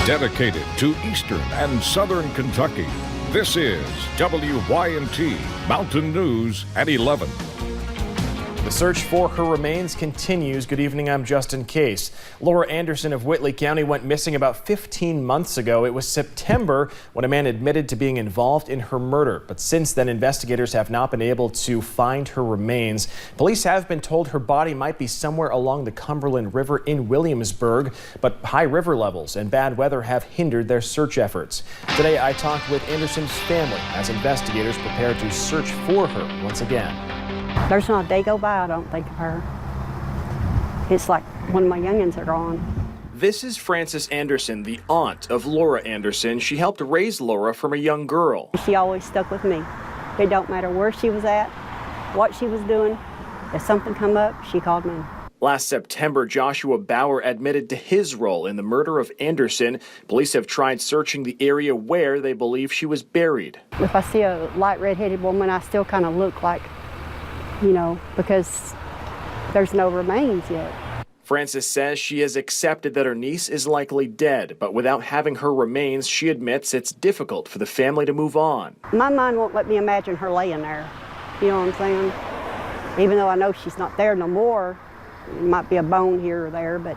Dedicated to Eastern and Southern Kentucky, this is WYMT Mountain News at 11. The search for her remains continues. Good evening, I'm Justin Case. Laura Anderson of Whitley County went missing about 15 months ago. It was September when a man admitted to being involved in her murder. But since then, investigators have not been able to find her remains. Police have been told her body might be somewhere along the Cumberland River in Williamsburg, but high river levels and bad weather have hindered their search efforts. Today, I talked with Anderson's family as investigators prepare to search for her once again. There's not a day go by I don't think of her. It's like one of my youngins are gone. This is Frances Anderson, the aunt of Laura Anderson. She helped raise Laura from a young girl. She always stuck with me. It don't matter where she was at, what she was doing. If something come up, she called me. Last September, Joshua Bauer admitted to his role in the murder of Anderson. Police have tried searching the area where they believe she was buried. If I see a light red-headed woman, I still kind of look like, you know, because there's no remains yet. Frances says she has accepted that her niece is likely dead, but without having her remains, she admits it's difficult for the family to move on. My mind won't let me imagine her laying there, you know what I'm saying? Even though I know she's not there no more, it might be a bone here or there, but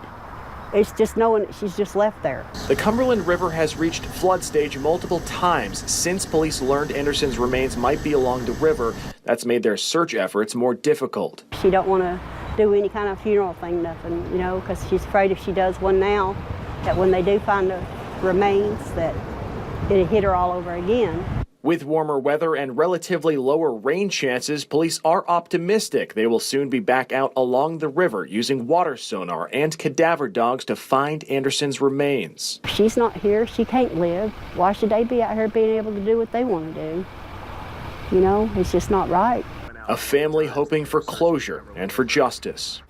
it's just knowing that she's just left there. The Cumberland River has reached flood stage multiple times since police learned Anderson's remains might be along the river. That's made their search efforts more difficult. She don't want to do any kind of funeral thing, nothing, you know, because she's afraid if she does one now, that when they do find the remains, that it'll hit her all over again. With warmer weather and relatively lower rain chances, police are optimistic they will soon be back out along the river using water sonar and cadaver dogs to find Anderson's remains. If she's not here, she can't live. Why should they be out here being able to do what they want to do? You know, it's just not right. A family hoping for closure and for justice.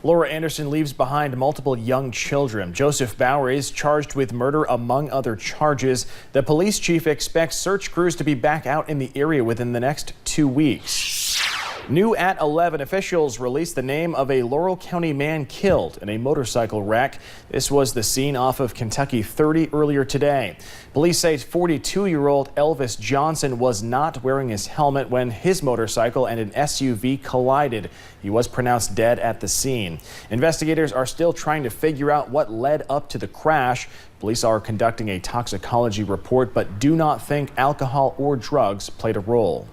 Laura Anderson leaves behind multiple young children. Joseph Bauer is charged with murder among other charges. The police chief expects search crews to be back out in the area within the next 2 weeks. New at 11, officials released the name of a Laurel County man killed in a motorcycle wreck. This was the scene off of Kentucky 30 earlier today. Police say 42-year-old Elvis Johnson was not wearing his helmet when his motorcycle and an SUV collided. He was pronounced dead at the scene. Investigators are still trying to figure out what led up to the crash. Police are conducting a toxicology report, but do not think alcohol or drugs played a role.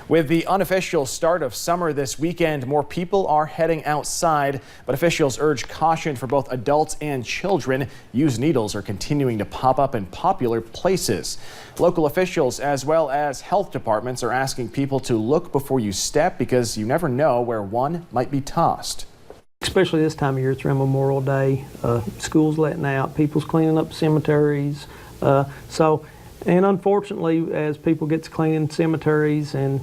With the unofficial start of summer this weekend, more people are heading outside, but officials urge caution for both adults and children. Used needles are continuing to pop up in popular places. Local officials as well as health departments are asking people to look before you step because you never know where one might be tossed. Especially this time of year, it's around Memorial Day, schools letting out, people's cleaning up cemeteries. And unfortunately, as people get to cleaning cemeteries and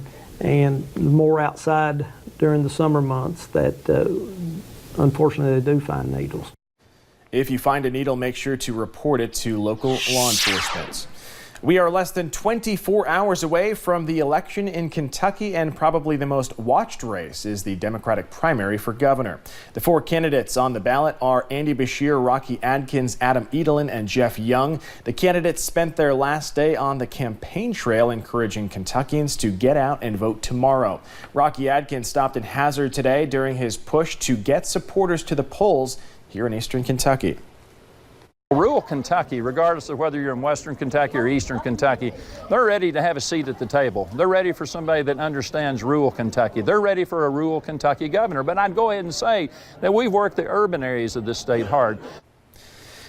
more outside during the summer months, that unfortunately they do find needles. If you find a needle, make sure to report it to local law enforcement. We are less than 24 hours away from the election in Kentucky, and probably the most watched race is the Democratic primary for governor. The four candidates on the ballot are Andy Beshear, Rocky Adkins, Adam Edelin, and Jeff Young. The candidates spent their last day on the campaign trail encouraging Kentuckians to get out and vote tomorrow. Rocky Adkins stopped in Hazard today during his push to get supporters to the polls here in Eastern Kentucky. Rural Kentucky, regardless of whether you're in Western Kentucky or Eastern Kentucky, they're ready to have a seat at the table. They're ready for somebody that understands rural Kentucky. They're ready for a rural Kentucky governor. But I'd go ahead and say that we've worked the urban areas of this state hard.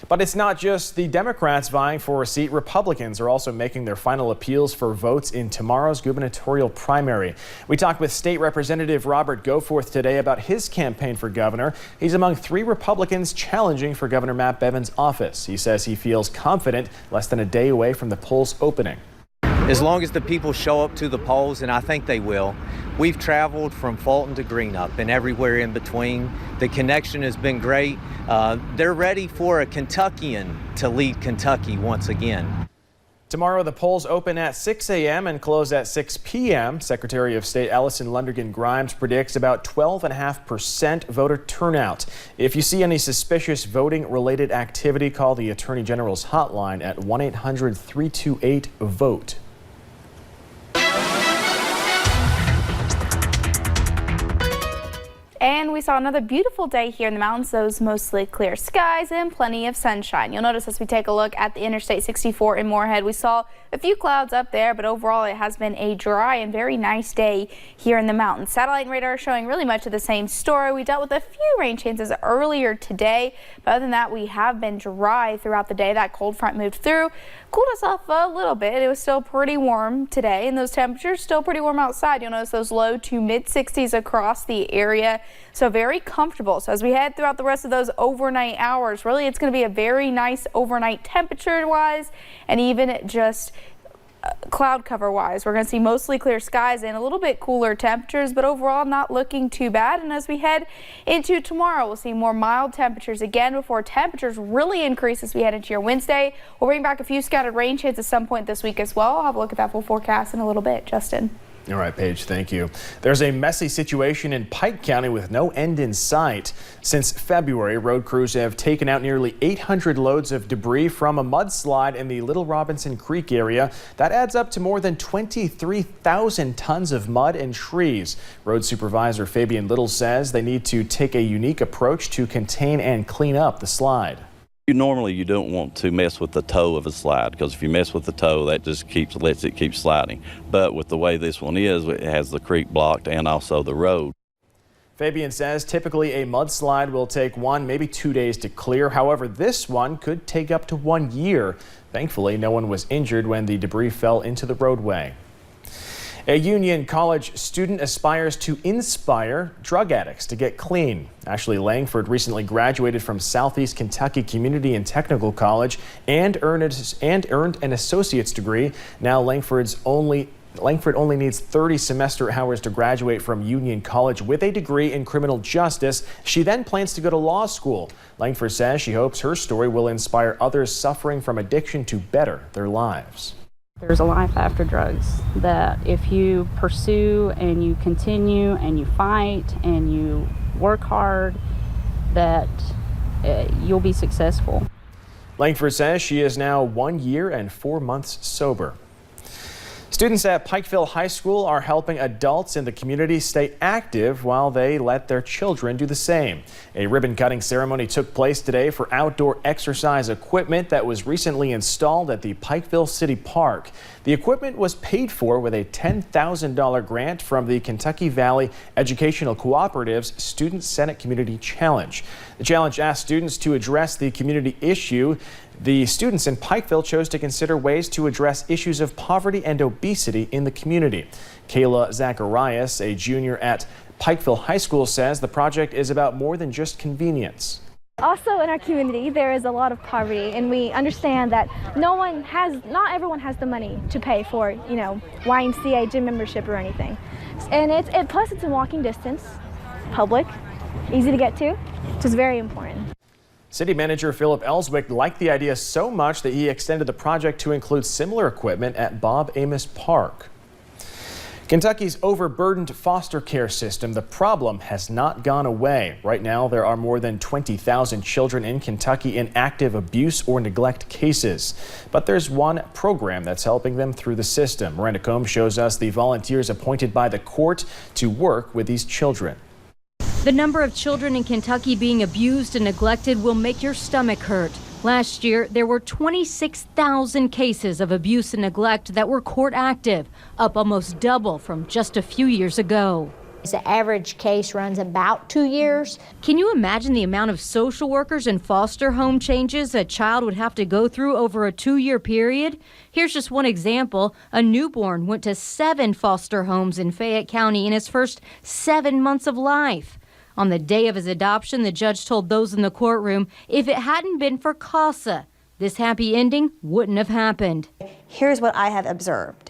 But it's not just the Democrats vying for a seat. Republicans are also making their final appeals for votes in tomorrow's gubernatorial primary. We talked with State Representative Robert GOFORTH today about his campaign for governor. He's among 3 Republicans challenging for Governor Matt Bevin's office. He says he feels confident less than a day away from the polls opening. As long as the people show up to the polls, and I think they will. We've traveled from Fulton to Greenup and everywhere in between. The connection has been great. They're ready for a Kentuckian to lead Kentucky once again. Tomorrow, the polls open at 6 a.m. and close at 6 p.m. Secretary of State Allison Lundergan Grimes predicts about 12.5% voter turnout. If you see any suspicious voting-related activity, call the Attorney General's hotline at 1-800-328-VOTE. And we saw another beautiful day here in the mountains, those mostly clear skies and plenty of sunshine. You'll notice as we take a look at the Interstate 64 in Moorhead, we saw a few clouds up there, but overall it has been a dry and very nice day here in the mountains. Satellite and radar showing really much of the same story. We dealt with a few rain chances earlier today, but other than that, we have been dry throughout the day. That cold front moved through, cooled us off a little bit. It was still pretty warm today, and those temperatures still pretty warm outside. You'll notice those low to mid 60s across the area. So very comfortable. So as we head throughout the rest of those overnight hours, really it's going to be a very nice overnight temperature wise, and even just cloud cover wise. We're going to see mostly clear skies and a little bit cooler temperatures, but overall not looking too bad. And as we head into tomorrow, we'll see more mild temperatures again before temperatures really increase as we head into your Wednesday. We'll bring back a few scattered rain chances at some point this week as well. I'll have a look at that full forecast in a little bit. Justin. All right, Paige, thank you. There's a messy situation in Pike County with no end in sight. Since February, road crews have taken out nearly 800 loads of debris from a mudslide in the Little Robinson Creek area. That adds up to more than 23,000 tons of mud and trees. Road Supervisor Fabian Little says they need to take a unique approach to contain and clean up the slide. Normally, you don't want to mess with the toe of a slide, because if you mess with the toe, that just lets it keep sliding. But with the way this one is, it has the creek blocked and also the road. Fabian says typically a mudslide will take 1, maybe 2 days to clear. However, this one could take up to 1 year. Thankfully, no one was injured when the debris fell into the roadway. A Union College student aspires to inspire drug addicts to get clean. Ashley Langford recently graduated from Southeast Kentucky Community and Technical College and earned an associate's degree. Now Langford only needs 30 semester hours to graduate from Union College with a degree in criminal justice. She then plans to go to law school. Langford says she hopes her story will inspire others suffering from addiction to better their lives. There's a life after drugs that if you pursue and you continue and you fight and you work hard, that you'll be successful. Langford says she is now 1 year and 4 months sober. Students at Pikeville High School are helping adults in the community stay active while they let their children do the same. A ribbon-cutting ceremony took place today for outdoor exercise equipment that was recently installed at the Pikeville City Park. The equipment was paid for with a $10,000 grant from the Kentucky Valley Educational Cooperative's Student Senate Community Challenge. The challenge asked students to address the community issue. The students in Pikeville chose to consider ways to address issues of poverty and obesity in the community. Kayla Zacharias, a junior at Pikeville High School, says the project is about more than just convenience. Also in our community there is a lot of poverty, and we understand that not everyone has the money to pay for, YMCA gym membership or anything. And plus it's in walking distance, public, easy to get to, which is very important. City Manager Philip Ellswick liked the idea so much that he extended the project to include similar equipment at Bob Amos Park. Kentucky's overburdened foster care system, the problem has not gone away. Right now, there are more than 20,000 children in Kentucky in active abuse or neglect cases. But there's one program that's helping them through the system. Miranda Combs shows us the volunteers appointed by the court to work with these children. The number of children in Kentucky being abused and neglected will make your stomach hurt. Last year, there were 26,000 cases of abuse and neglect that were court active, up almost double from just a few years ago. The average case runs about 2 years. Can you imagine the amount of social workers and foster home changes a child would have to go through over a 2-year period? Here's just one example. A newborn went to 7 foster homes in Fayette County in his first 7 months of life. On the day of his adoption, the judge told those in the courtroom if it hadn't been for CASA, this happy ending wouldn't have happened. Here's what I have observed.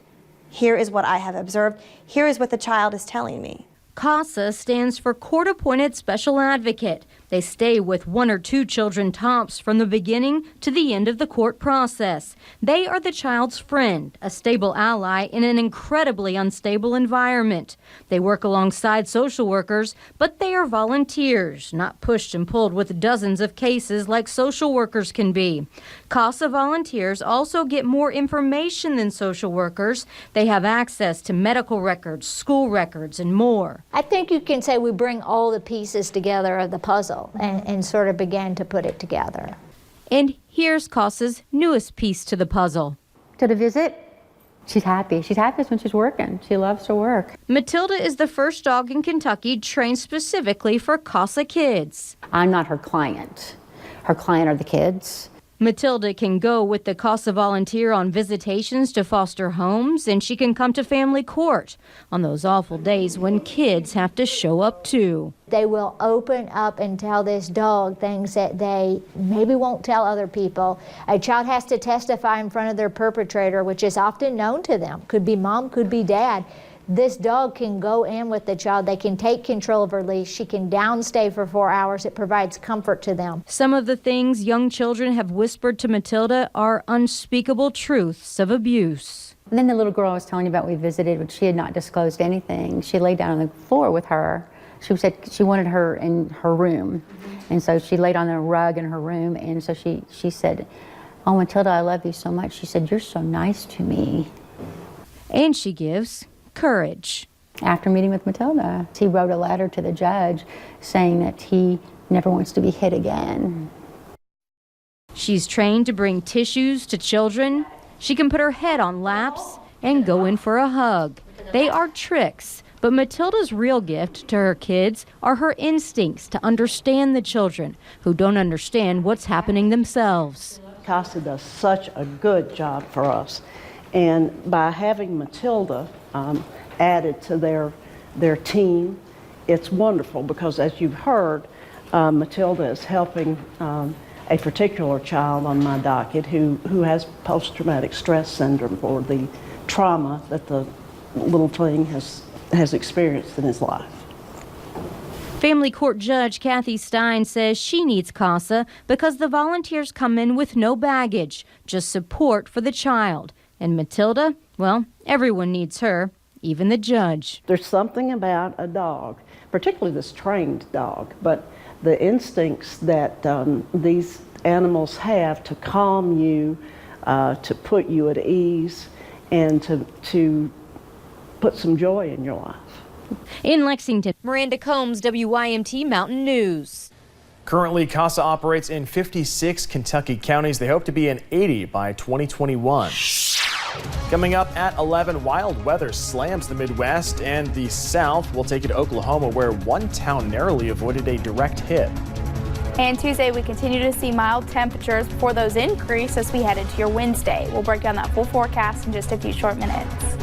Here is what I have observed. Here is what the child is telling me. CASA stands for Court Appointed Special Advocate. They stay with 1 or 2 children tops from the beginning to the end of the court process. They are the child's friend, a stable ally in an incredibly unstable environment. They work alongside social workers, but they are volunteers, not pushed and pulled with dozens of cases like social workers can be. CASA volunteers also get more information than social workers. They have access to medical records, school records, and more. I think you can say we bring all the pieces together of the puzzle and sort of began to put it together. And here's CASA's newest piece to the puzzle. To the visit, she's happy. She's happiest when she's working. She loves to work. Matilda is the first dog in Kentucky trained specifically for CASA kids. I'm not her client. Her client are the kids. Matilda can go with the CASA volunteer on visitations to foster homes, and she can come to family court on those awful days when kids have to show up too. They will open up and tell this dog things that they maybe won't tell other people. A child has to testify in front of their perpetrator, which is often known to them. Could be mom, could be dad. This dog can go in with the child. They can take control of her leash. She can downstay for 4 hours. It provides comfort to them. Some of the things young children have whispered to Matilda are unspeakable truths of abuse. And then the little girl I was telling you about we visited, but she had not disclosed anything. She laid down on the floor with her. She said she wanted her in her room. And so she laid on the rug in her room. And so she said, "Oh, Matilda, I love you so much." She said, "You're so nice to me." And she gives courage. After meeting with Matilda, he wrote a letter to the judge saying that he never wants to be hit again. She's trained to bring tissues to children. She can put her head on laps and go in for a hug. They are tricks, but Matilda's real gift to her kids are her instincts to understand the children who don't understand what's happening themselves. CASA does such a good job for us. And by having Matilda added to their team, it's wonderful because, as you've heard, Matilda is helping a particular child on my docket who has post-traumatic stress syndrome for the trauma that the little thing has experienced in his life. Family Court Judge Kathy Stein says she needs CASA because the volunteers come in with no baggage, just support for the child. And Matilda, well, everyone needs her, even the judge. There's something about a dog, particularly this trained dog, but the instincts that these animals have to calm you, to put you at ease, and to put some joy in your life. In Lexington, Miranda Combs, WYMT Mountain News. Currently, CASA operates in 56 Kentucky counties. They hope to be in 80 by 2021. Coming up at 11, wild weather slams the Midwest and the South. We'll take you to Oklahoma, where one town narrowly avoided a direct hit. And Tuesday, we continue to see mild temperatures before those increase as we head into your Wednesday. We'll break down that full forecast in just a few short minutes.